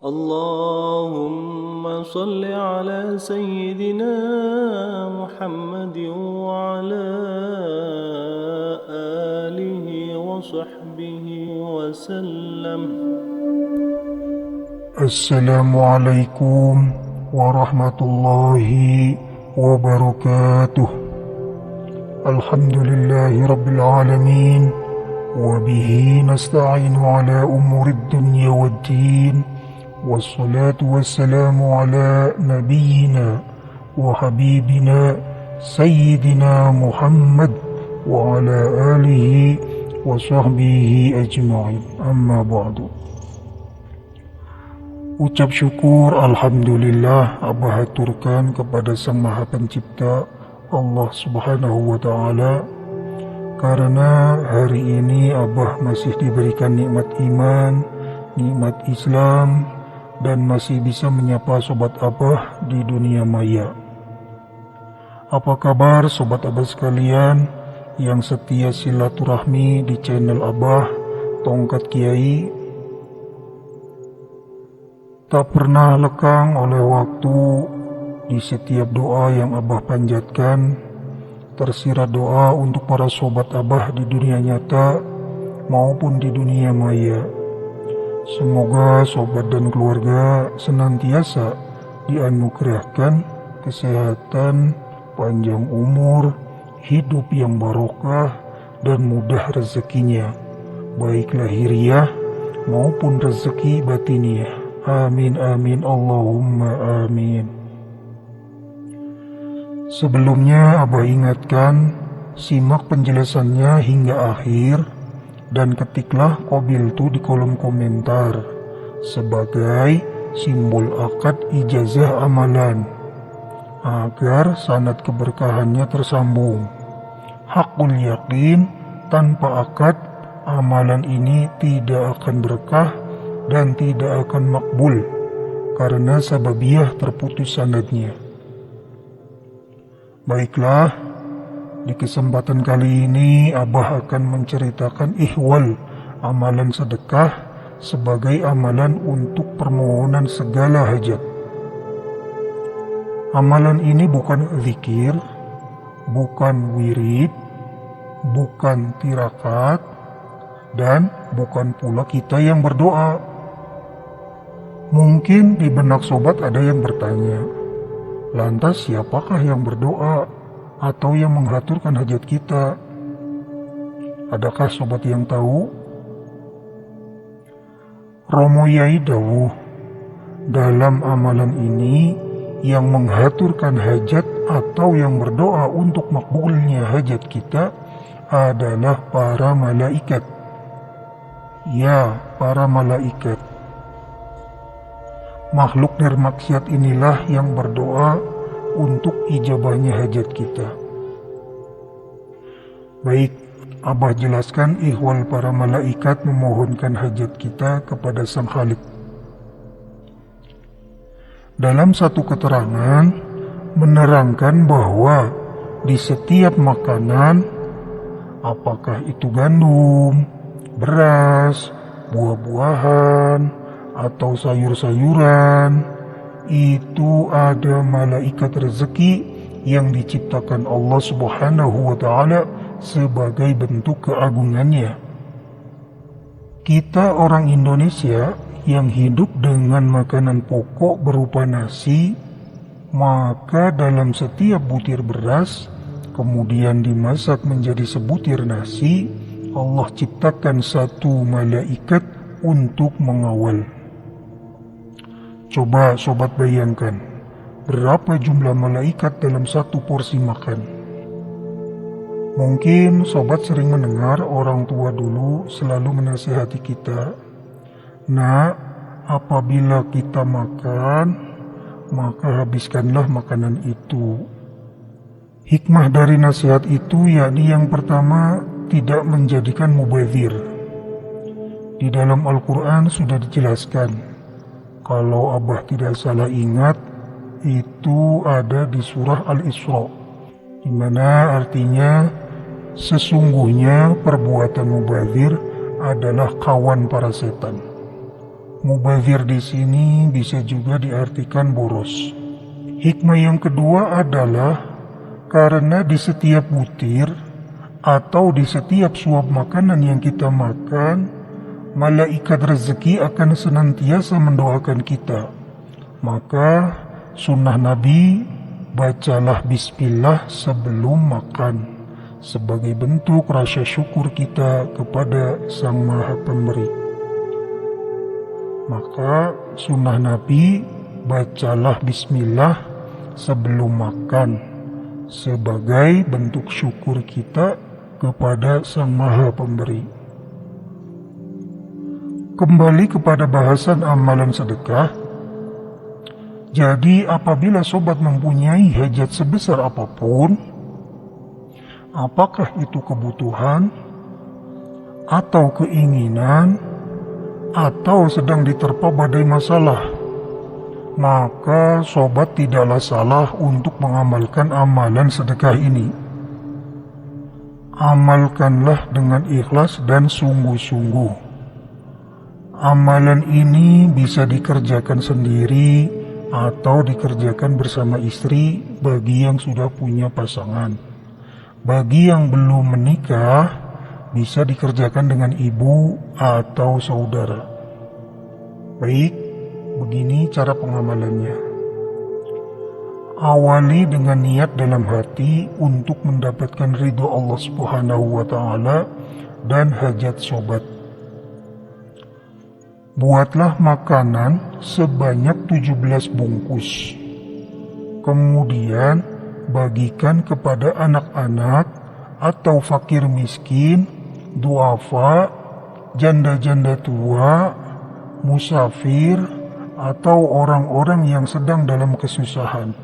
اللهم صل على سيدنا محمد وعلى آله وصحبه وسلم. Assalamualaikum warahmatullahi wabarakatuh. Alhamdulillahi rabbil alamin. Wabihi nasta'inu ala umurid dunya waddin. Wassalatu wassalamu ala nabiyyina wa habibina Sayyidina Muhammad wa ala alihi wa sahbihi ajma'in. Amma ba'du. Ucap syukur Alhamdulillah Abah haturkan kepada Sang Maha Pencipta Allah Subhanahu wa Ta'ala, karena hari ini Abah masih diberikan nikmat iman, nikmat Islam, dan masih bisa menyapa sobat Abah di dunia maya. Apa kabar sobat Abah sekalian yang setia silaturahmi di channel Abah Tongkat Kiai? Tak pernah lekang oleh waktu di setiap doa yang Abah panjatkan, tersirat doa untuk para sobat Abah di dunia nyata maupun di dunia maya. Semoga sobat dan keluarga senantiasa dianugerahkan kesehatan, panjang umur, hidup yang barokah, dan mudah rezekinya, baik lahiriah maupun rezeki batiniah. Amin amin Allahumma amin. Sebelumnya Abah ingatkan, simak penjelasannya hingga akhir dan ketiklah qabiltu di kolom komentar sebagai simbol akad ijazah amalan agar sanad keberkahannya tersambung. Hakul yakin, tanpa akad amalan ini tidak akan berkah dan tidak akan makbul karena sababiyah terputus sanadnya. Baiklah, di kesempatan kali ini Abah akan menceritakan ihwal amalan sedekah sebagai amalan untuk permohonan segala hajat. Amalan ini bukan zikir, bukan wirid, bukan tirakat, dan bukan pula kita yang berdoa. Mungkin di benak sobat ada yang bertanya, lantas siapakah yang berdoa atau yang menghaturkan hajat kita? Adakah sobat yang tahu? Romo Yai dawuh, dalam amalan ini yang menghaturkan hajat atau yang berdoa untuk makbulnya hajat kita adalah para malaikat. Ya, para malaikat. Makhluk nirmaksiat inilah yang berdoa untuk ijabahnya hajat kita. Baik, Abah jelaskan ihwal para malaikat memohonkan hajat kita kepada Sang Khalik. Dalam satu keterangan menerangkan bahwa di setiap makanan, apakah itu gandum, beras, buah-buahan, atau sayur-sayuran, itu ada malaikat rezeki yang diciptakan Allah Subhanahu wa Ta'ala sebagai bentuk keagungannya. Kita orang Indonesia yang hidup dengan makanan pokok berupa nasi, maka dalam setiap butir beras kemudian dimasak menjadi sebutir nasi, Allah ciptakan satu malaikat untuk mengawal. Coba sobat bayangkan, berapa jumlah malaikat dalam satu porsi makan? Mungkin sobat sering mendengar orang tua dulu selalu menasihati kita, "Nak, apabila kita makan, maka habiskanlah makanan itu." Hikmah dari nasihat itu yakni yang pertama, tidak menjadikan mubazir. Di dalam Al-Quran sudah dijelaskan, kalau Abah tidak salah ingat, itu ada di surah Al-Isra, di mana artinya sesungguhnya perbuatan mubazir adalah kawan para setan. Mubazir di sini bisa juga diartikan boros. Hikmah yang kedua adalah karena di setiap butir atau di setiap suap makanan yang kita makan, malaikat rezeki akan senantiasa mendoakan kita. Maka sunnah Nabi, bacalah bismillah sebelum makan sebagai bentuk rasa syukur kita kepada Sang Maha Pemberi. Maka sunnah Nabi, bacalah bismillah sebelum makan sebagai bentuk syukur kita kepada Sang Maha Pemberi. Kembali kepada bahasan amalan sedekah. Jadi apabila sobat mempunyai hajat sebesar apapun, apakah itu kebutuhan atau keinginan atau sedang diterpa badai masalah, maka sobat tidaklah salah untuk mengamalkan amalan sedekah ini. Amalkanlah dengan ikhlas dan sungguh-sungguh. Amalan ini bisa dikerjakan sendiri atau dikerjakan bersama istri bagi yang sudah punya pasangan. Bagi yang belum menikah, bisa dikerjakan dengan ibu atau saudara. Baik, begini cara pengamalannya. Awali dengan niat dalam hati untuk mendapatkan ridho Allah Subhanahu wa Ta'ala dan hajat sobat. Buatlah makanan sebanyak 17 bungkus. Kemudian bagikan kepada anak-anak atau fakir miskin, duafa, janda-janda tua, musafir, atau orang-orang yang sedang dalam kesusahan.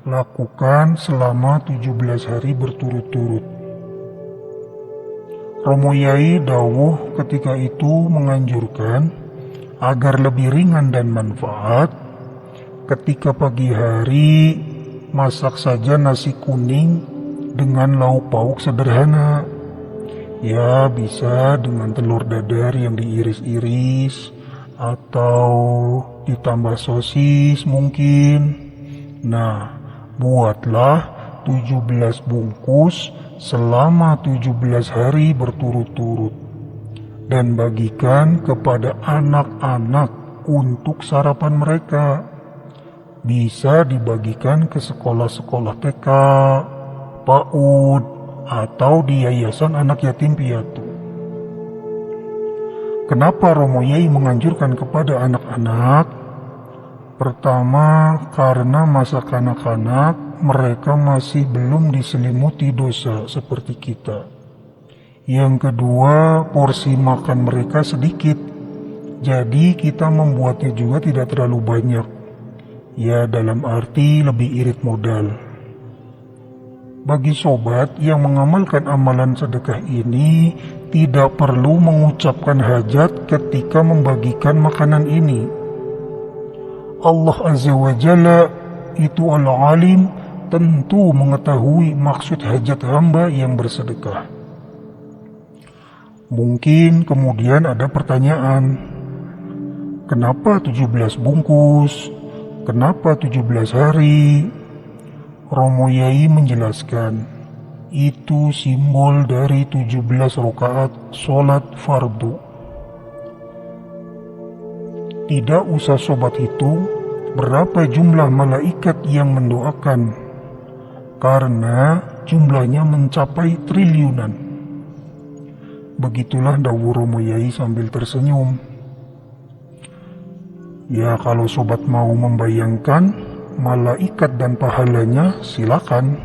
Lakukan selama 17 hari berturut-turut. Romo Yai dawuh ketika itu menganjurkan agar lebih ringan dan manfaat, ketika pagi hari masak saja nasi kuning dengan lauk pauk sederhana. Ya, bisa dengan telur dadar yang diiris-iris atau ditambah sosis mungkin. Nah, buatlah 17 bungkus selama 17 hari berturut-turut dan bagikan kepada anak-anak untuk sarapan mereka. Bisa dibagikan ke sekolah-sekolah TK, PAUD, atau di yayasan anak yatim piatu. Kenapa Romo Yai menganjurkan kepada anak-anak? Pertama, karena masa kanak-kanak mereka masih belum diselimuti dosa seperti kita. Yang kedua, porsi makan mereka sedikit, jadi kita membuatnya juga tidak terlalu banyak. Ya, dalam arti lebih irit modal. Bagi sobat yang mengamalkan amalan sedekah ini, tidak perlu mengucapkan hajat ketika membagikan makanan ini. Allah Azza wa Jalla itu Al-Alim, tentu mengetahui maksud hajat hamba yang bersedekah. Mungkin kemudian ada pertanyaan, kenapa 17 bungkus? Kenapa 17 hari? Romo Yai menjelaskan, itu simbol dari 17 rakaat sholat fardu. Tidak usah sobat hitung berapa jumlah malaikat yang mendoakan, karena jumlahnya mencapai triliunan. Begitulah dawuh Romo Yai sambil tersenyum. Ya, kalau sobat mau membayangkan malaikat dan pahalanya, silakan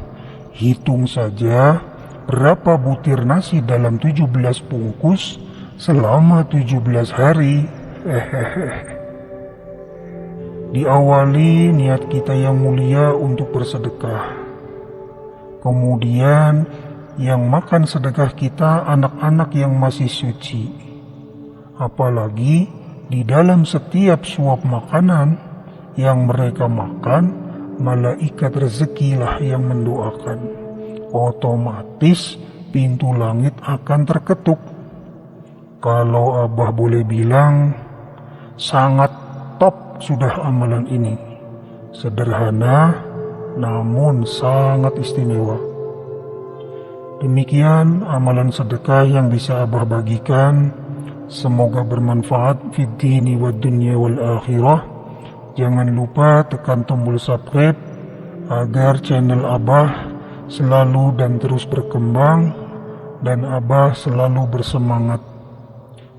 hitung saja berapa butir nasi dalam 17 bungkus selama 17 hari. Diawali niat kita yang mulia untuk bersedekah. Kemudian yang makan sedekah kita anak-anak yang masih suci. Apalagi di dalam setiap suap makanan yang mereka makan, malaikat rezekilah yang mendoakan. Otomatis pintu langit akan terketuk. Kalau Abah boleh bilang, Sangat top sudah amalan ini. Sederhana namun sangat istimewa. Demikian amalan sedekah yang bisa Abah bagikan. Semoga bermanfaat fid dini wad dunya wal akhirah. Jangan lupa tekan tombol subscribe agar channel Abah selalu dan terus berkembang dan Abah selalu bersemangat.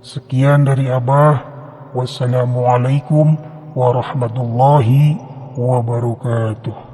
Sekian dari Abah. Wassalamualaikum warahmatullahi wabarakatuh.